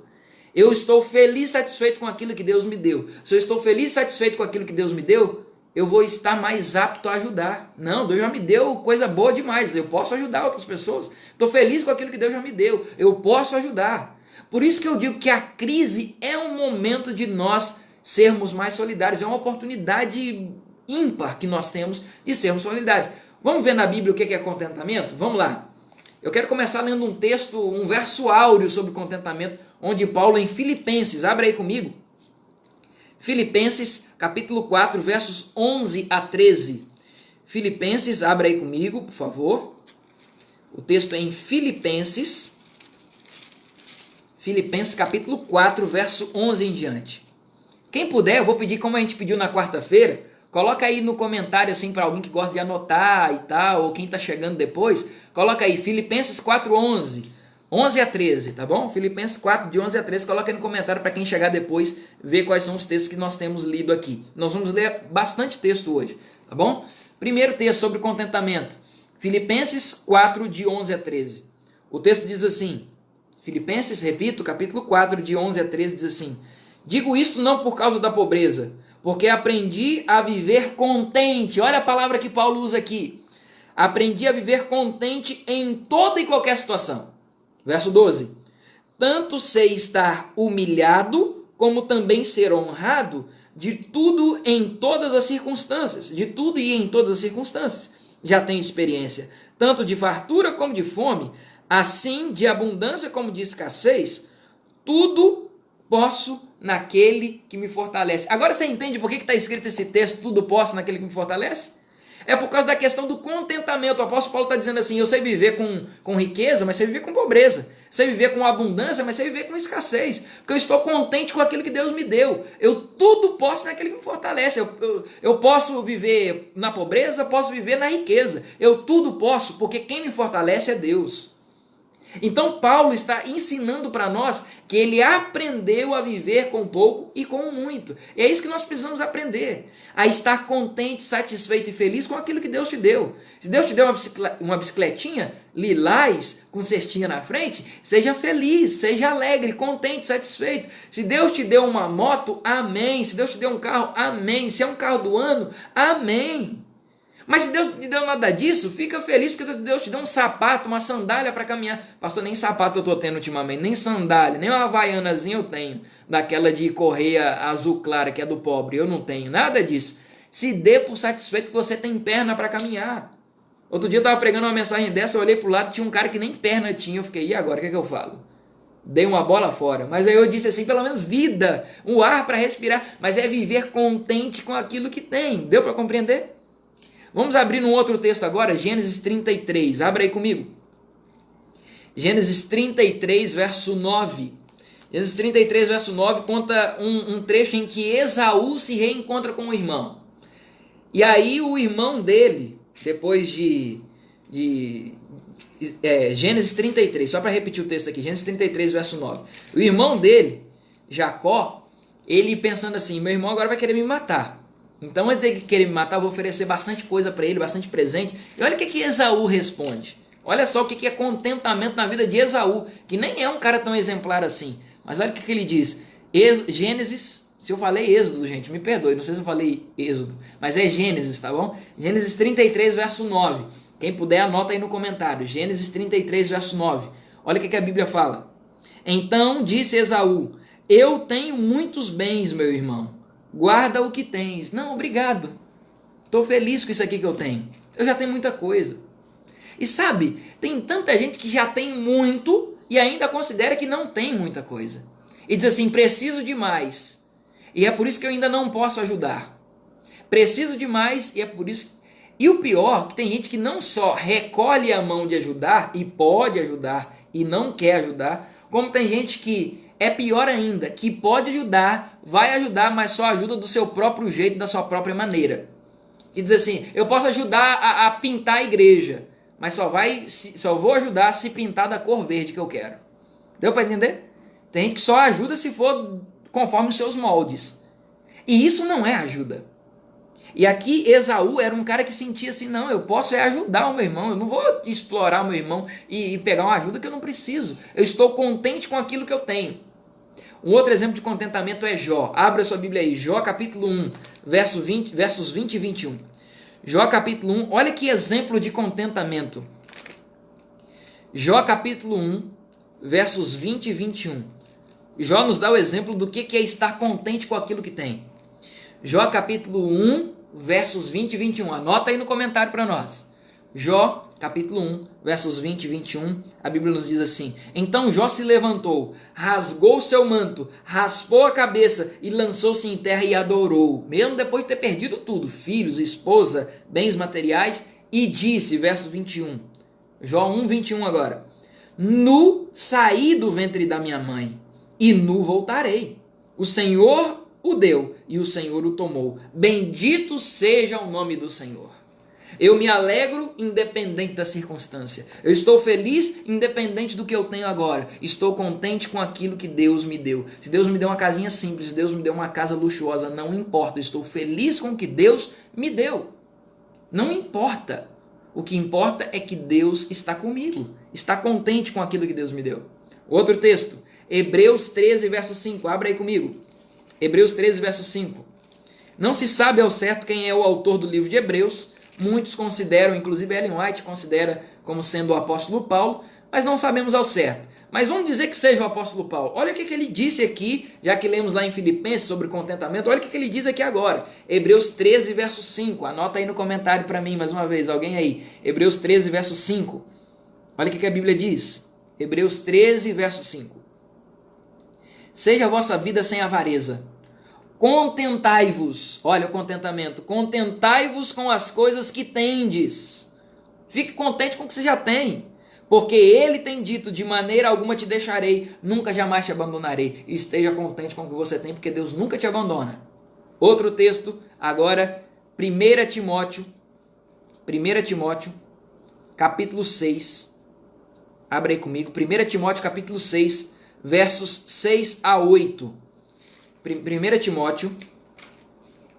Eu estou feliz e satisfeito com aquilo que Deus me deu. Se eu estou feliz e satisfeito com aquilo que Deus me deu, eu vou estar mais apto a ajudar. Não, Deus já me deu coisa boa demais, eu posso ajudar outras pessoas. Estou feliz com aquilo que Deus já me deu, eu posso ajudar. Por isso que eu digo que a crise é um momento de nós sermos mais solidários, é uma oportunidade ímpar que nós temos de sermos solidários. Vamos ver na Bíblia o que é contentamento? Vamos lá. Eu quero começar lendo um texto, um verso áureo sobre contentamento, onde Paulo em Filipenses, abre aí comigo, Filipenses capítulo 4, versos 11 a 13. Filipenses, abre aí comigo, por favor. O texto é em Filipenses capítulo 4, verso 11 em diante. Quem puder, eu vou pedir, como a gente pediu na quarta-feira, coloca aí no comentário, assim, para alguém que gosta de anotar e tal, ou quem tá chegando depois, coloca aí, Filipenses 4, 11 a 13, tá bom? Filipenses 4, de 11 a 13, coloca aí no comentário para quem chegar depois, ver quais são os textos que nós temos lido aqui. Nós vamos ler bastante texto hoje, tá bom? Primeiro texto sobre contentamento, Filipenses 4, de 11 a 13. O texto diz assim, Filipenses, repito, capítulo 4, de 11 a 13, diz assim: digo isto não por causa da pobreza, porque aprendi a viver contente. Olha a palavra que Paulo usa aqui. Aprendi a viver contente em toda e qualquer situação. Verso 12. Tanto sei estar humilhado, como também ser honrado, de tudo em todas as circunstâncias. De tudo e em todas as circunstâncias. Já tenho experiência, tanto de fartura como de fome, assim de abundância como de escassez. Tudo posso naquele que me fortalece. Agora você entende por que está escrito esse texto, tudo posso naquele que me fortalece? É por causa da questão do contentamento. O apóstolo Paulo está dizendo assim, eu sei viver com riqueza, mas sei viver com pobreza. Sei viver com abundância, mas sei viver com escassez. Porque eu estou contente com aquilo que Deus me deu. Eu tudo posso naquele que me fortalece. Eu posso viver na pobreza, posso viver na riqueza. Eu tudo posso, porque quem me fortalece é Deus. Então Paulo está ensinando para nós que ele aprendeu a viver com pouco e com muito. E é isso que nós precisamos aprender. A estar contente, satisfeito e feliz com aquilo que Deus te deu. Se Deus te deu uma bicicletinha lilás com cestinha na frente, seja feliz, seja alegre, contente, satisfeito. Se Deus te deu uma moto, amém. Se Deus te deu um carro, amém. Se é um carro do ano, amém. Mas se Deus não te deu nada disso, fica feliz porque Deus te deu um sapato, uma sandália para caminhar. Pastor, nem sapato eu estou tendo ultimamente, nem sandália, nem uma havaianazinha eu tenho, daquela de correia azul clara, que é do pobre. Eu não tenho nada disso. Se dê por satisfeito que você tem perna para caminhar. Outro dia eu estava pregando uma mensagem dessa, eu olhei para o lado, tinha um cara que nem perna tinha. Eu fiquei, e agora, o que é que eu falo? Dei uma bola fora. Mas aí eu disse assim, pelo menos vida, o ar para respirar, mas é viver contente com aquilo que tem. Deu para compreender? Vamos abrir um outro texto agora, Gênesis 33. Abra aí comigo. Gênesis 33, verso 9. Gênesis 33, verso 9 conta um trecho em que Esaú se reencontra com o irmão. E aí o irmão dele, depois Gênesis 33, só para repetir o texto aqui, Gênesis 33, verso 9. O irmão dele, Jacó, ele pensando assim, meu irmão agora vai querer me matar. Então, antes de querer me matar, eu vou oferecer bastante coisa para ele, bastante presente. E olha o que Esaú responde. Olha só o que é contentamento na vida de Esaú, que nem é um cara tão exemplar assim. Mas olha o que ele diz. Gênesis, se eu falei Êxodo, gente, me perdoe, não sei se eu falei Êxodo, mas é Gênesis, tá bom? Gênesis 33, verso 9. Quem puder, anota aí no comentário. Gênesis 33, verso 9. Olha o que a Bíblia fala. Então disse Esaú, eu tenho muitos bens, meu irmão. Guarda o que tens. Não, obrigado. Estou feliz com isso aqui que eu tenho. Eu já tenho muita coisa. E sabe, tem tanta gente que já tem muito e ainda considera que não tem muita coisa. E diz assim, preciso de mais. E é por isso que eu ainda não posso ajudar. Preciso de mais e é por isso... E o pior, que tem gente que não só recolhe a mão de ajudar e pode ajudar e não quer ajudar, como tem gente que... É pior ainda, que pode ajudar, vai ajudar, mas só ajuda do seu próprio jeito, da sua própria maneira. E diz assim, eu posso ajudar a pintar a igreja, mas só vou ajudar se pintar da cor verde que eu quero. Deu para entender? Tem gente que só ajuda se for conforme os seus moldes. E isso não é ajuda. E aqui Esaú era um cara que sentia assim, não, eu posso ajudar o meu irmão, eu não vou explorar o meu irmão e pegar uma ajuda que eu não preciso. Eu estou contente com aquilo que eu tenho. Um outro exemplo de contentamento é Jó. Abra sua Bíblia aí, Jó capítulo 1, versos 20 e 21. Jó capítulo 1, olha que exemplo de contentamento. Jó capítulo 1, versos 20 e 21. Jó nos dá o exemplo do que é estar contente com aquilo que tem. Jó capítulo 1, versos 20 e 21. Anota aí no comentário para nós. Jó capítulo 1, versos 20 e 21, a Bíblia nos diz assim: Então Jó se levantou, rasgou seu manto, raspou a cabeça e lançou-se em terra e adorou, mesmo depois de ter perdido tudo, filhos, esposa, bens materiais, e disse, verso 21, Jó 1, 21 agora: Nu saí do ventre da minha mãe, e nu voltarei. O Senhor o deu, e o Senhor o tomou. Bendito seja o nome do Senhor. Eu me alegro independente da circunstância. Eu estou feliz independente do que eu tenho agora. Estou contente com aquilo que Deus me deu. Se Deus me deu uma casinha simples, se Deus me deu uma casa luxuosa, não importa. Eu estou feliz com o que Deus me deu. Não importa. O que importa é que Deus está comigo. Está contente com aquilo que Deus me deu. Outro texto, Hebreus 13, verso 5. Abra aí comigo. Hebreus 13, verso 5. Não se sabe ao certo quem é o autor do livro de Hebreus. Muitos consideram, inclusive Ellen White considera como sendo o apóstolo Paulo, mas não sabemos ao certo. Mas vamos dizer que seja o apóstolo Paulo. Olha o que ele disse aqui, já que lemos lá em Filipenses sobre contentamento. Olha o que ele diz aqui agora. Hebreus 13, verso 5. Anota aí no comentário para mim mais uma vez, alguém aí. Hebreus 13, verso 5. Olha o que a Bíblia diz. Hebreus 13, verso 5. Seja a vossa vida sem avareza. Contentai-vos, olha o contentamento, contentai-vos com as coisas que tendes. Fique contente com o que você já tem, porque ele tem dito, de maneira alguma te deixarei, nunca jamais te abandonarei. Esteja contente com o que você tem, porque Deus nunca te abandona. Outro texto, agora, 1 Timóteo, capítulo 6, abre aí comigo, 1 Timóteo capítulo 6, versos 6 a 8. 1 Timóteo,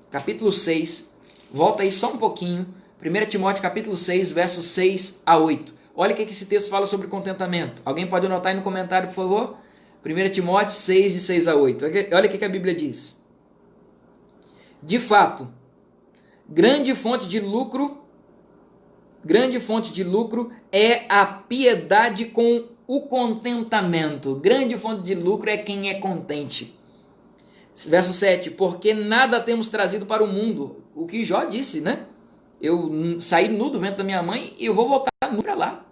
capítulo 6, volta aí só um pouquinho. 1 Timóteo, capítulo 6, versos 6 a 8. Olha o que esse texto fala sobre contentamento. Alguém pode anotar aí no comentário, por favor? 1 Timóteo 6, de 6 a 8. Olha o que a Bíblia diz. De fato, grande fonte de lucro é a piedade com o contentamento. Grande fonte de lucro é quem é contente. Verso 7, porque nada temos trazido para o mundo. O que Jó disse, né? Eu saí nu do ventre da minha mãe e eu vou voltar nu para lá.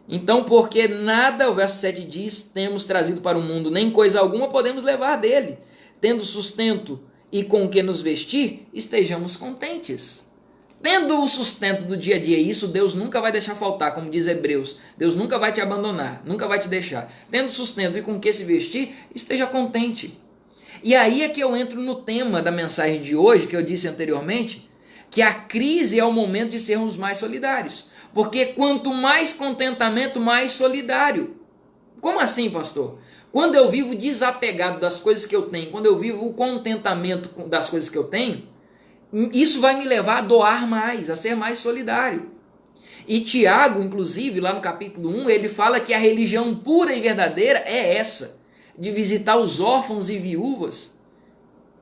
Então, porque nada, o verso 7 diz, temos trazido para o mundo, nem coisa alguma podemos levar dele. Tendo sustento e com o que nos vestir, estejamos contentes. Tendo o sustento do dia a dia, isso Deus nunca vai deixar faltar, como diz Hebreus. Deus nunca vai te abandonar, nunca vai te deixar. Tendo sustento e com o que se vestir, esteja contente. E aí é que eu entro no tema da mensagem de hoje, que eu disse anteriormente, que a crise é o momento de sermos mais solidários. Porque quanto mais contentamento, mais solidário. Como assim, pastor? Quando eu vivo desapegado das coisas que eu tenho, quando eu vivo o contentamento das coisas que eu tenho, isso vai me levar a doar mais, a ser mais solidário. E Tiago, inclusive, lá no capítulo 1, ele fala que a religião pura e verdadeira é essa, de visitar os órfãos e viúvas,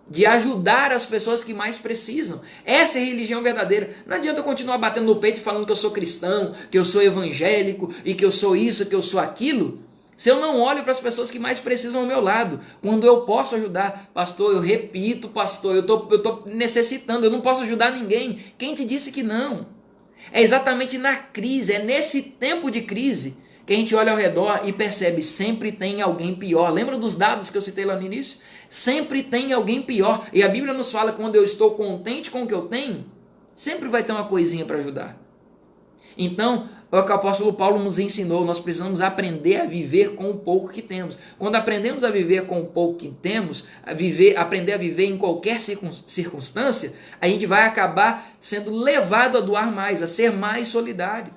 de ajudar as pessoas que mais precisam. Essa é a religião verdadeira. Não adianta eu continuar batendo no peito e falando que eu sou cristão, que eu sou evangélico e que eu sou isso, que eu sou aquilo, se eu não olho para as pessoas que mais precisam ao meu lado, quando eu posso ajudar. Pastor, eu repito, pastor, eu tô necessitando, eu não posso ajudar ninguém. Quem te disse que não? É exatamente na crise, é nesse tempo de crise que a gente olha ao redor e percebe, sempre tem alguém pior. Lembra dos dados que eu citei lá no início? Sempre tem alguém pior. E a Bíblia nos fala que quando eu estou contente com o que eu tenho, sempre vai ter uma coisinha para ajudar. Então, é o que o apóstolo Paulo nos ensinou, nós precisamos aprender a viver com o pouco que temos. Quando aprendemos a viver com o pouco que temos, aprender a viver em qualquer circunstância, a gente vai acabar sendo levado a doar mais, a ser mais solidário.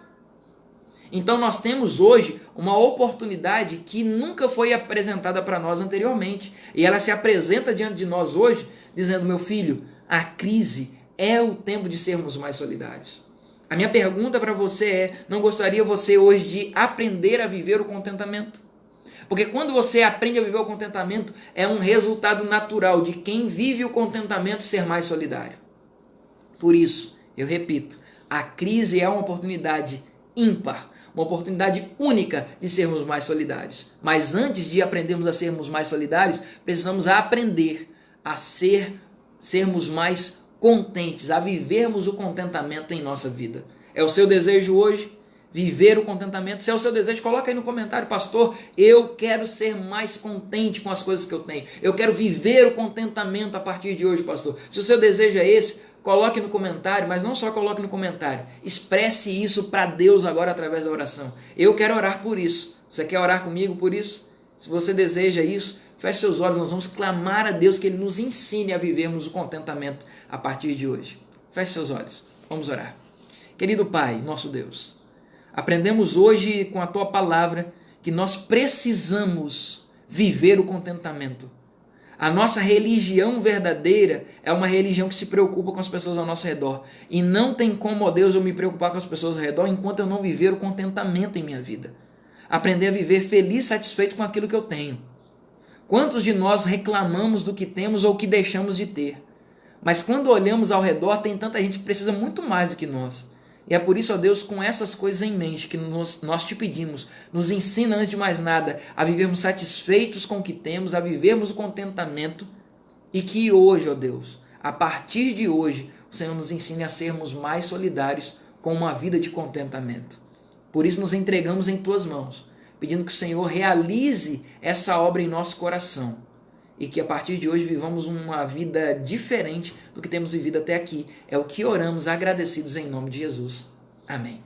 Então nós temos hoje uma oportunidade que nunca foi apresentada para nós anteriormente. E ela se apresenta diante de nós hoje, dizendo, meu filho, a crise é o tempo de sermos mais solidários. A minha pergunta para você é, não gostaria você hoje de aprender a viver o contentamento? Porque quando você aprende a viver o contentamento, é um resultado natural de quem vive o contentamento ser mais solidário. Por isso, eu repito, a crise é uma oportunidade ímpar, uma oportunidade única de sermos mais solidários. Mas antes de aprendermos a sermos mais solidários, precisamos aprender a sermos mais contentes, a vivermos o contentamento em nossa vida. É o seu desejo hoje? Viver o contentamento. Se é o seu desejo, coloca aí no comentário, pastor, eu quero ser mais contente com as coisas que eu tenho. Eu quero viver o contentamento a partir de hoje, pastor. Se o seu desejo é esse, coloque no comentário, mas não só coloque no comentário. Expresse isso para Deus agora através da oração. Eu quero orar por isso. Você quer orar comigo por isso? Se você deseja isso, feche seus olhos, nós vamos clamar a Deus que Ele nos ensine a vivermos o contentamento a partir de hoje. Feche seus olhos, vamos orar. Querido Pai, nosso Deus, aprendemos hoje com a Tua Palavra que nós precisamos viver o contentamento. A nossa religião verdadeira é uma religião que se preocupa com as pessoas ao nosso redor. E não tem como, ó Deus, eu me preocupar com as pessoas ao redor enquanto eu não viver o contentamento em minha vida. Aprender a viver feliz, satisfeito com aquilo que eu tenho. Quantos de nós reclamamos do que temos ou que deixamos de ter? Mas quando olhamos ao redor, tem tanta gente que precisa muito mais do que nós. E é por isso, ó Deus, com essas coisas em mente que nós te pedimos, nos ensina antes de mais nada a vivermos satisfeitos com o que temos, a vivermos o contentamento e que hoje, ó Deus, a partir de hoje, o Senhor nos ensine a sermos mais solidários com uma vida de contentamento. Por isso nos entregamos em Tuas mãos, pedindo que o Senhor realize essa obra em nosso coração e que a partir de hoje vivamos uma vida diferente do que temos vivido até aqui. É o que oramos agradecidos em nome de Jesus. Amém.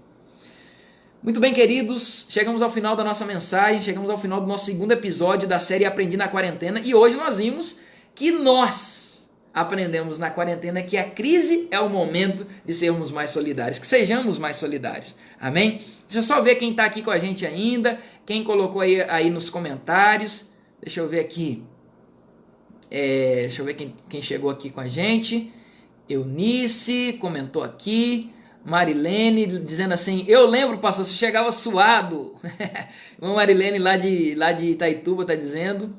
Muito bem, queridos, chegamos ao final da nossa mensagem, chegamos ao final do nosso segundo episódio da série Aprendi na Quarentena e hoje nós vimos que nós aprendemos na quarentena que a crise é o momento de sermos mais solidários, que sejamos mais solidários. Amém? Deixa eu só ver quem está aqui com a gente ainda, quem colocou aí nos comentários. Deixa eu ver aqui. Deixa eu ver quem chegou aqui com a gente. Eunice comentou aqui. Marilene dizendo assim: eu lembro, pastor, você chegava suado. Irmã Marilene lá de Itaituba está dizendo.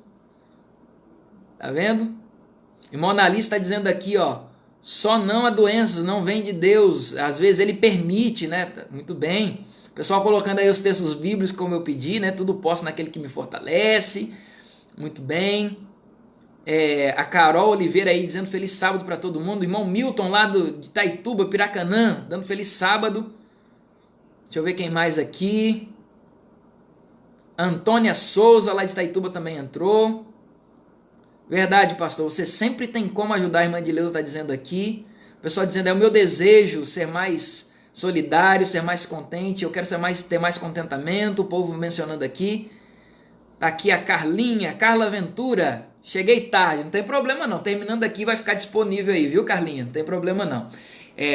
Tá vendo? Irmão Analista está dizendo aqui, ó. Só não há doenças, não vem de Deus. Às vezes Ele permite, né? Muito bem. O pessoal colocando aí os textos bíblicos como eu pedi, né? Tudo posso naquele que me fortalece. Muito bem. A Carol Oliveira aí dizendo feliz sábado para todo mundo. Irmão Milton lá de Itaituba, Piracanã, dando feliz sábado. Deixa eu ver quem mais aqui. Antônia Souza lá de Itaituba também entrou. Verdade, pastor, você sempre tem como ajudar, a irmã de Leusa está dizendo aqui. O pessoal dizendo, é o meu desejo ser mais solidário, ser mais contente, eu quero ter mais contentamento. O povo mencionando aqui. Aqui a Carlinha, Carla Ventura. Cheguei tarde, não tem problema não. Terminando aqui vai ficar disponível aí, viu, Carlinha? Não tem problema não.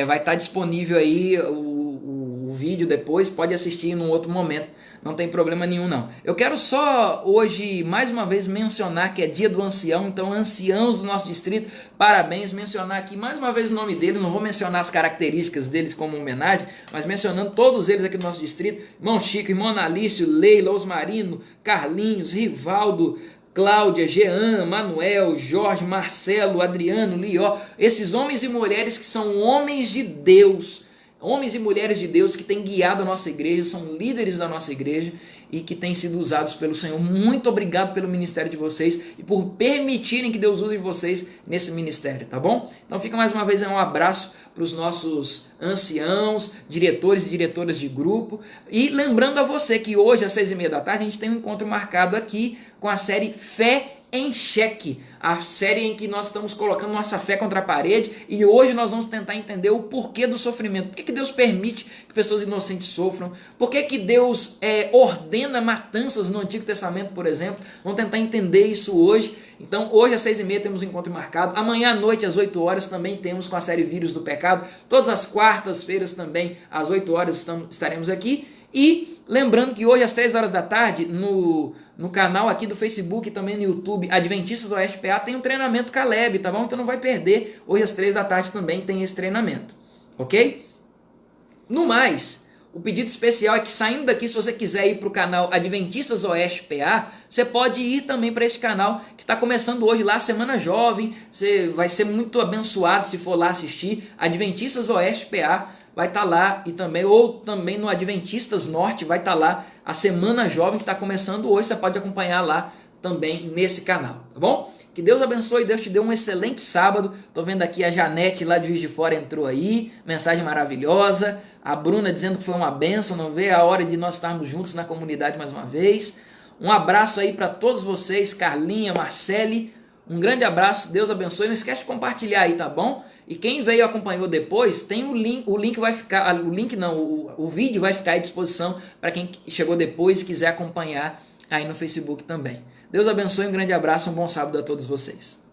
Vai estar disponível aí o vídeo depois, pode assistir num outro momento. Não tem problema nenhum não. Eu quero só hoje mais uma vez mencionar que é dia do ancião, então anciãos do nosso distrito, parabéns, mencionar aqui mais uma vez o nome deles, não vou mencionar as características deles como homenagem, mas mencionando todos eles aqui do nosso distrito, irmão Chico, irmão Analício, Leila, Osmarino, Carlinhos, Rivaldo, Cláudia, Jean, Manuel, Jorge, Marcelo, Adriano, Lió, esses homens e mulheres que são homens de Deus, homens e mulheres de Deus que têm guiado a nossa igreja, são líderes da nossa igreja e que têm sido usados pelo Senhor. Muito obrigado pelo ministério de vocês e por permitirem que Deus use vocês nesse ministério, tá bom? Então fica mais uma vez um abraço para os nossos anciãos, diretores e diretoras de grupo. E lembrando a você que hoje às 6h30 da tarde a gente tem um encontro marcado aqui com a série Fé em Xeque, a série em que nós estamos colocando nossa fé contra a parede e hoje nós vamos tentar entender o porquê do sofrimento. Por que Deus permite que pessoas inocentes sofram? Por que Deus ordena matanças no Antigo Testamento, por exemplo? Vamos tentar entender isso hoje. Então hoje às 6h30 temos um encontro marcado. Amanhã à noite às 8 horas também temos com a série Vírus do Pecado. Todas as quartas-feiras também às 8 horas estaremos aqui. E lembrando que hoje às 3 horas da tarde no canal aqui do Facebook e também no YouTube, Adventistas Oeste PA, tem um treinamento Caleb, tá bom? Então não vai perder, hoje às 3 da tarde também tem esse treinamento, ok? No mais, o pedido especial é que saindo daqui, se você quiser ir para o canal Adventistas Oeste PA, você pode ir também para este canal que está começando hoje lá, Semana Jovem, você vai ser muito abençoado se for lá assistir, Adventistas Oeste PA, vai estar lá e também, ou também no Adventistas Norte vai estar lá a Semana Jovem que está começando hoje, você pode acompanhar lá também nesse canal, tá bom? Que Deus abençoe, Deus te dê um excelente sábado. Tô vendo aqui a Janete lá de Juiz de Fora entrou aí, mensagem maravilhosa. A Bruna dizendo que foi uma bênção, não vê a hora de nós estarmos juntos na comunidade mais uma vez. Um abraço aí para todos vocês, Carlinha, Marcele, um grande abraço, Deus abençoe. Não esquece de compartilhar aí, tá bom? E quem veio e acompanhou depois, tem o link vai ficar, o vídeo vai ficar à disposição para quem chegou depois e quiser acompanhar aí no Facebook também. Deus abençoe, um grande abraço, um bom sábado a todos vocês.